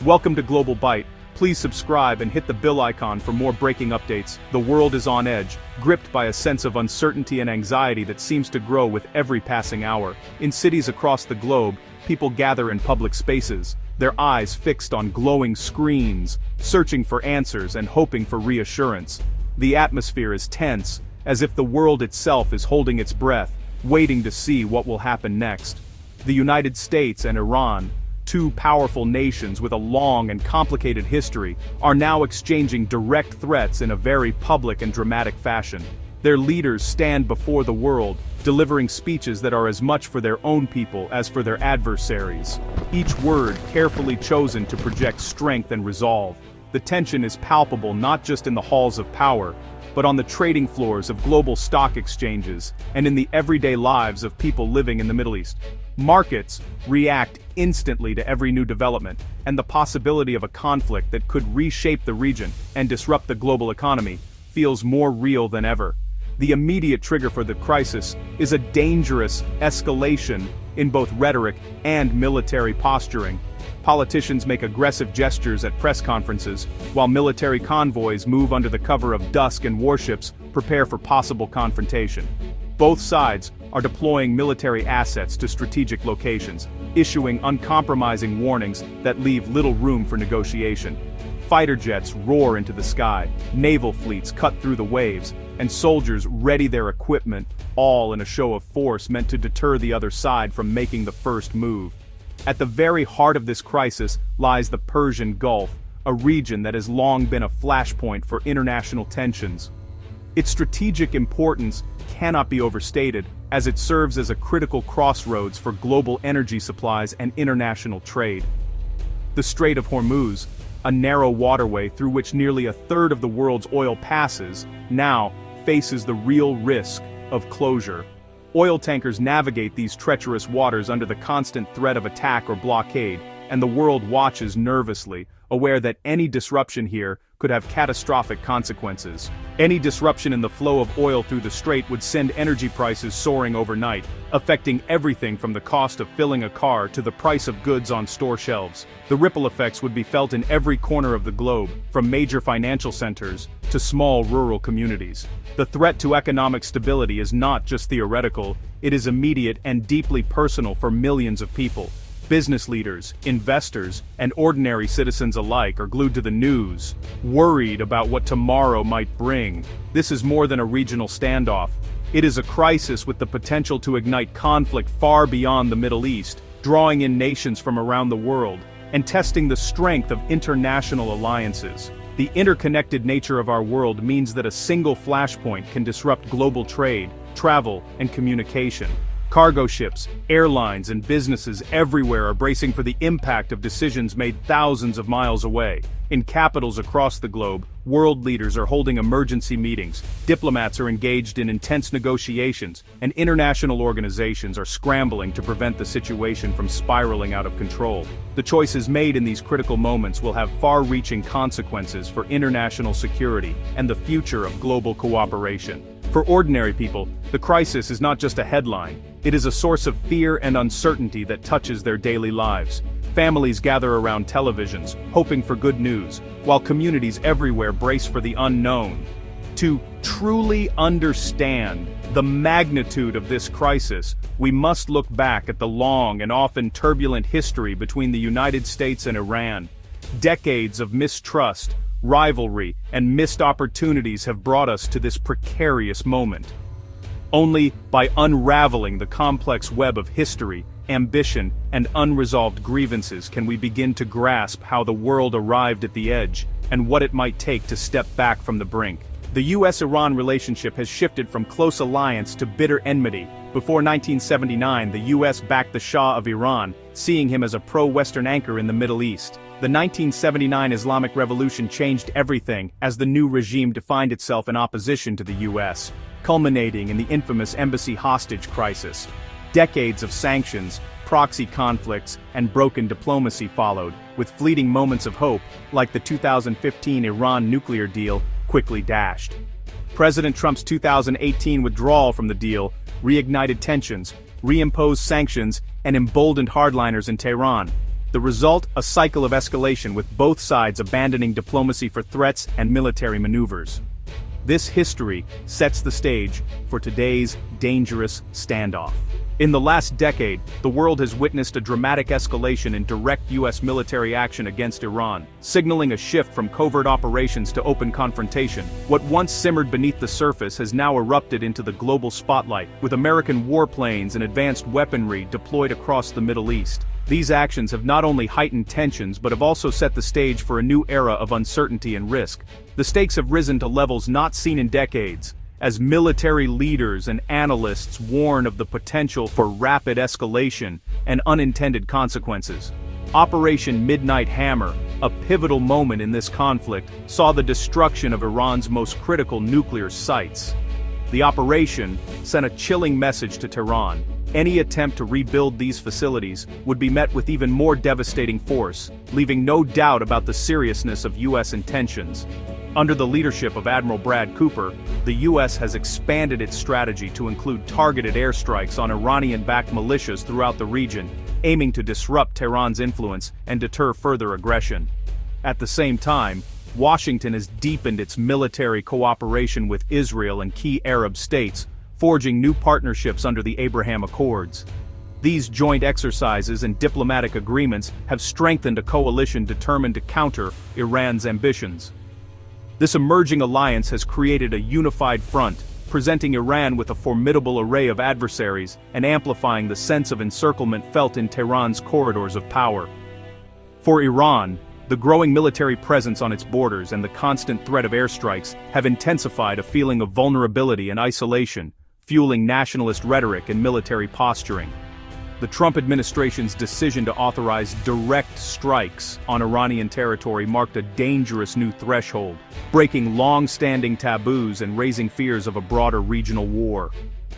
Welcome to Global Byte. Please subscribe and hit the bell icon for more breaking updates. The world is on edge, gripped by a sense of uncertainty and anxiety that seems to grow with every passing hour. In cities across the globe, people gather in public spaces, their eyes fixed on glowing screens, searching for answers and hoping for reassurance. The atmosphere is tense, as if the world itself is holding its breath, waiting to see what will happen next. The United States and Iran, two powerful nations with a long and complicated history, are now exchanging direct threats in a very public and dramatic fashion. Their leaders stand before the world, delivering speeches that are as much for their own people as for their adversaries. Each word carefully chosen to project strength and resolve. The tension is palpable not just in the halls of power, but on the trading floors of global stock exchanges and in the everyday lives of people living in the Middle East. Markets react instantly to every new development, and the possibility of a conflict that could reshape the region and disrupt the global economy feels more real than ever. The immediate trigger for the crisis is a dangerous escalation in both rhetoric and military posturing. Politicians make aggressive gestures at press conferences, while military convoys move under the cover of dusk and warships prepare for possible confrontation. Both sides are deploying military assets to strategic locations, issuing uncompromising warnings that leave little room for negotiation. Fighter jets roar into the sky, naval fleets cut through the waves, and soldiers ready their equipment, all in a show of force meant to deter the other side from making the first move. At the very heart of this crisis lies the Persian Gulf, a region that has long been a flashpoint for international tensions. Its strategic importance cannot be overstated, as it serves as a critical crossroads for global energy supplies and international trade. The Strait of Hormuz, a narrow waterway through which nearly a third of the world's oil passes, now faces the real risk of closure. Oil tankers navigate these treacherous waters under the constant threat of attack or blockade, and the world watches nervously, aware that any disruption here could have catastrophic consequences. Any disruption in the flow of oil through the strait would send energy prices soaring overnight, affecting everything from the cost of filling a car to the price of goods on store shelves. The ripple effects would be felt in every corner of the globe, from major financial centers to small rural communities. The threat to economic stability is not just theoretical, it is immediate and deeply personal for millions of people. Business leaders, investors, and ordinary citizens alike are glued to the news, worried about what tomorrow might bring. This is more than a regional standoff. It is a crisis with the potential to ignite conflict far beyond the Middle East, drawing in nations from around the world, and testing the strength of international alliances. The interconnected nature of our world means that a single flashpoint can disrupt global trade, travel, and communication. Cargo ships, airlines, and businesses everywhere are bracing for the impact of decisions made thousands of miles away. In capitals across the globe, world leaders are holding emergency meetings, diplomats are engaged in intense negotiations, and international organizations are scrambling to prevent the situation from spiraling out of control. The choices made in these critical moments will have far-reaching consequences for international security and the future of global cooperation. For ordinary people, the crisis is not just a headline, it is a source of fear and uncertainty that touches their daily lives. Families gather around televisions, hoping for good news, while communities everywhere brace for the unknown. To truly understand the magnitude of this crisis, we must look back at the long and often turbulent history between the United States and Iran. Decades of mistrust, rivalry, and missed opportunities have brought us to this precarious moment. Only by unraveling the complex web of history, ambition, and unresolved grievances can we begin to grasp how the world arrived at the edge, and what it might take to step back from the brink. The US-Iran relationship has shifted from close alliance to bitter enmity. Before 1979, the US backed the Shah of Iran, seeing him as a pro-Western anchor in the Middle East. The 1979 Islamic Revolution changed everything, as the new regime defined itself in opposition to the US, culminating in the infamous embassy hostage crisis. Decades of sanctions, proxy conflicts, and broken diplomacy followed, with fleeting moments of hope, like the 2015 Iran nuclear deal, quickly dashed. President Trump's 2018 withdrawal from the deal reignited tensions, reimposed sanctions, and emboldened hardliners in Tehran. The result, a cycle of escalation with both sides abandoning diplomacy for threats and military maneuvers. This history sets the stage for today's dangerous standoff. In the last decade, the world has witnessed a dramatic escalation in direct U.S. military action against Iran, signaling a shift from covert operations to open confrontation. What once simmered beneath the surface has now erupted into the global spotlight, with American warplanes and advanced weaponry deployed across the Middle East. These actions have not only heightened tensions but have also set the stage for a new era of uncertainty and risk. The stakes have risen to levels not seen in decades, as military leaders and analysts warn of the potential for rapid escalation and unintended consequences. Operation Midnight Hammer, a pivotal moment in this conflict, saw the destruction of Iran's most critical nuclear sites. The operation sent a chilling message to Tehran. Any attempt to rebuild these facilities would be met with even more devastating force, leaving no doubt about the seriousness of U.S. intentions. Under the leadership of Admiral Brad Cooper, the U.S. has expanded its strategy to include targeted airstrikes on Iranian-backed militias throughout the region, aiming to disrupt Tehran's influence and deter further aggression. At the same time, Washington has deepened its military cooperation with Israel and key Arab states, forging new partnerships under the Abraham Accords. These joint exercises and diplomatic agreements have strengthened a coalition determined to counter Iran's ambitions. This emerging alliance has created a unified front, presenting Iran with a formidable array of adversaries and amplifying the sense of encirclement felt in Tehran's corridors of power. For Iran, the growing military presence on its borders and the constant threat of airstrikes have intensified a feeling of vulnerability and isolation, fueling nationalist rhetoric and military posturing. The Trump administration's decision to authorize direct strikes on Iranian territory marked a dangerous new threshold, breaking long-standing taboos and raising fears of a broader regional war.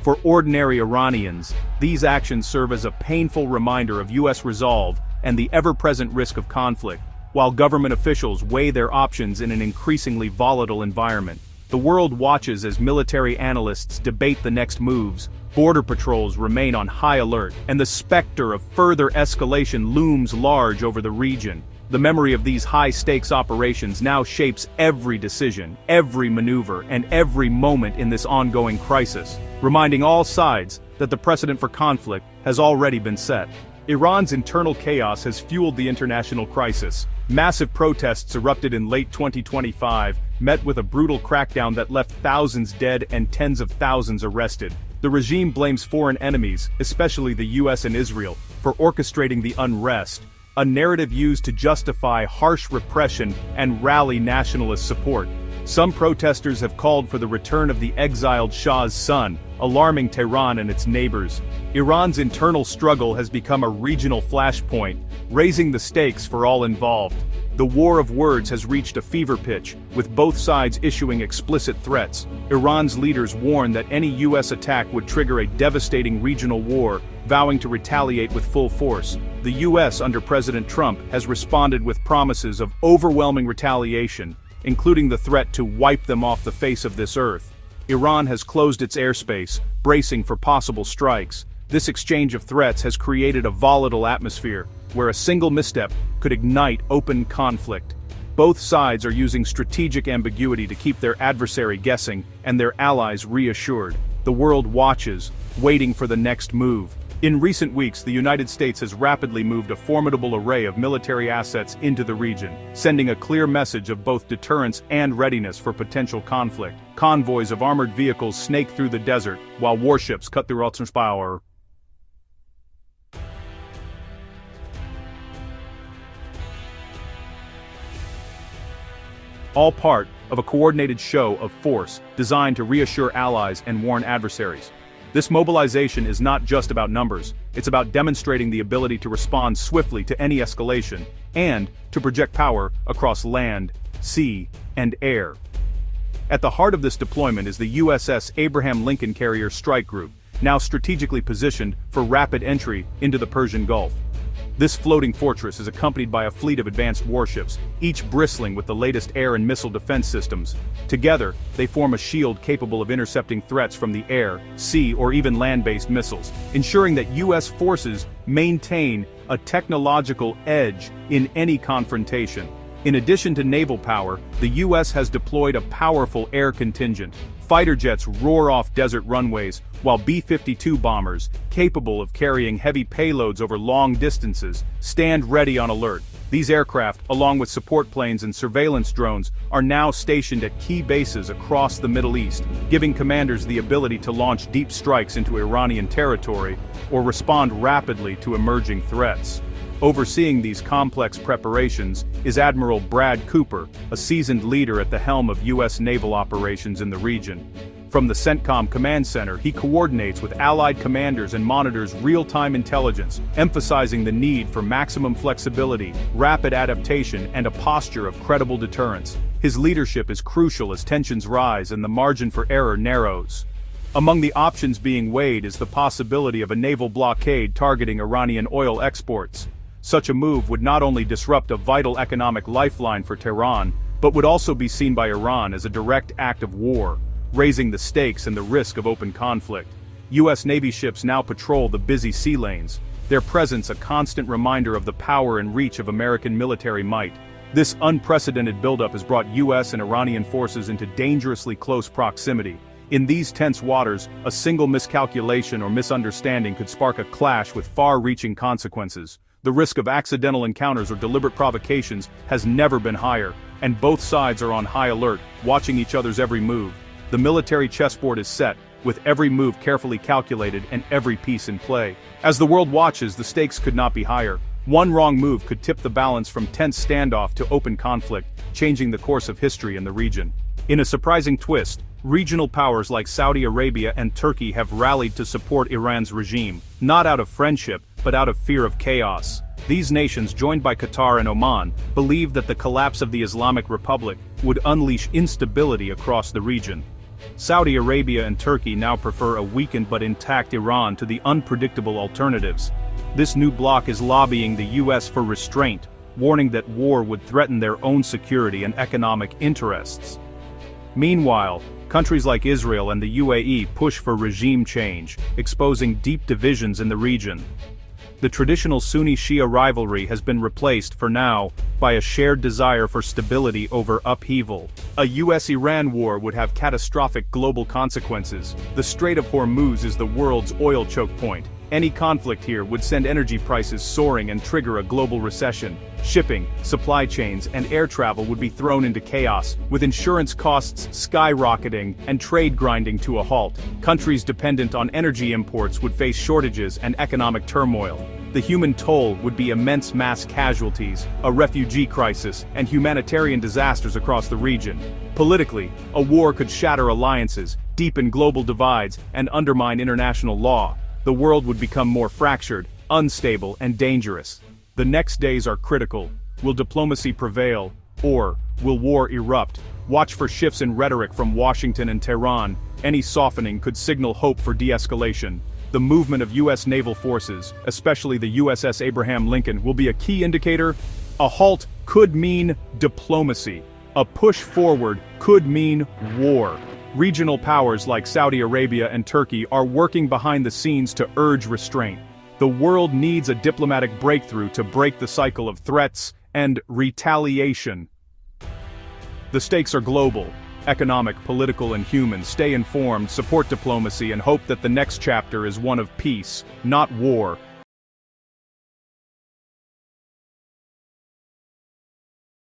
For ordinary Iranians, these actions serve as a painful reminder of U.S. resolve and the ever-present risk of conflict, while government officials weigh their options in an increasingly volatile environment. The world watches as military analysts debate the next moves, border patrols remain on high alert, and the specter of further escalation looms large over the region. The memory of these high-stakes operations now shapes every decision, every maneuver, and every moment in this ongoing crisis, reminding all sides that the precedent for conflict has already been set. Iran's internal chaos has fueled the international crisis. Massive protests erupted in late 2025, met with a brutal crackdown that left thousands dead and tens of thousands arrested. The regime blames foreign enemies, especially the US and Israel, for orchestrating the unrest, a narrative used to justify harsh repression and rally nationalist support. Some protesters have called for the return of the exiled Shah's son, alarming Tehran and its neighbors. Iran's internal struggle has become a regional flashpoint, raising the stakes for all involved. The war of words has reached a fever pitch, with both sides issuing explicit threats. Iran's leaders warn that any U.S. attack would trigger a devastating regional war, vowing to retaliate with full force. The U.S. under President Trump has responded with promises of overwhelming retaliation, including the threat to wipe them off the face of this earth. Iran has closed its airspace, bracing for possible strikes. This exchange of threats has created a volatile atmosphere, where a single misstep could ignite open conflict. Both sides are using strategic ambiguity to keep their adversary guessing and their allies reassured. The world watches, waiting for the next move. In recent weeks, the United States has rapidly moved a formidable array of military assets into the region, sending a clear message of both deterrence and readiness for potential conflict. Convoys of armored vehicles snake through the desert, while warships cut through ocean power. All part of a coordinated show of force designed to reassure allies and warn adversaries. This mobilization is not just about numbers, it's about demonstrating the ability to respond swiftly to any escalation, and to project power across land, sea, and air. At the heart of this deployment is the USS Abraham Lincoln Carrier Strike Group, now strategically positioned for rapid entry into the Persian Gulf. This floating fortress is accompanied by a fleet of advanced warships, each bristling with the latest air and missile defense systems. Together, they form a shield capable of intercepting threats from the air, sea, or even land-based missiles, ensuring that U.S. forces maintain a technological edge in any confrontation. In addition to naval power, the US has deployed a powerful air contingent. Fighter jets roar off desert runways, while B-52 bombers, capable of carrying heavy payloads over long distances, stand ready on alert. These aircraft, along with support planes and surveillance drones, are now stationed at key bases across the Middle East, giving commanders the ability to launch deep strikes into Iranian territory or respond rapidly to emerging threats. Overseeing these complex preparations is Admiral Brad Cooper, a seasoned leader at the helm of U.S. naval operations in the region. From the CENTCOM command center, he coordinates with allied commanders and monitors real-time intelligence, emphasizing the need for maximum flexibility, rapid adaptation, and a posture of credible deterrence. His leadership is crucial as tensions rise and the margin for error narrows. Among the options being weighed is the possibility of a naval blockade targeting Iranian oil exports. Such a move would not only disrupt a vital economic lifeline for Tehran, but would also be seen by Iran as a direct act of war, raising the stakes and the risk of open conflict. U.S. Navy ships now patrol the busy sea lanes, their presence a constant reminder of the power and reach of American military might. This unprecedented buildup has brought U.S. and Iranian forces into dangerously close proximity. In these tense waters, a single miscalculation or misunderstanding could spark a clash with far-reaching consequences. The risk of accidental encounters or deliberate provocations has never been higher, and both sides are on high alert, watching each other's every move. The military chessboard is set, with every move carefully calculated and every piece in play. As the world watches, the stakes could not be higher. One wrong move could tip the balance from tense standoff to open conflict, changing the course of history in the region. In a surprising twist, regional powers like Saudi Arabia and Turkey have rallied to support Iran's regime, not out of friendship, but out of fear of chaos. These nations, joined by Qatar and Oman, believe that the collapse of the Islamic Republic would unleash instability across the region. Saudi Arabia and Turkey now prefer a weakened but intact Iran to the unpredictable alternatives. This new bloc is lobbying the US for restraint, warning that war would threaten their own security and economic interests. Meanwhile, countries like Israel and the UAE push for regime change, exposing deep divisions in the region. The traditional Sunni-Shia rivalry has been replaced, for now, by a shared desire for stability over upheaval. A US-Iran war would have catastrophic global consequences. The Strait of Hormuz is the world's oil choke point. Any conflict here would send energy prices soaring and trigger a global recession. Shipping, supply chains, and air travel would be thrown into chaos, with insurance costs skyrocketing and trade grinding to a halt. Countries dependent on energy imports would face shortages and economic turmoil. The human toll would be immense mass casualties, a refugee crisis, and humanitarian disasters across the region. Politically, a war could shatter alliances, deepen global divides, and undermine international law. The world would become more fractured, unstable, and dangerous. The next days are critical. Will diplomacy prevail, or will war erupt? Watch for shifts in rhetoric from Washington and Tehran. Any softening could signal hope for de-escalation. The movement of U.S. naval forces, especially the USS Abraham Lincoln, will be a key indicator. A halt could mean diplomacy. A push forward could mean war. Regional powers like Saudi Arabia and Turkey are working behind the scenes to urge restraint. The world needs a diplomatic breakthrough to break the cycle of threats and retaliation. The stakes are global. Economic, political, and human. Stay informed, support diplomacy, and hope that the next chapter is one of peace, not war.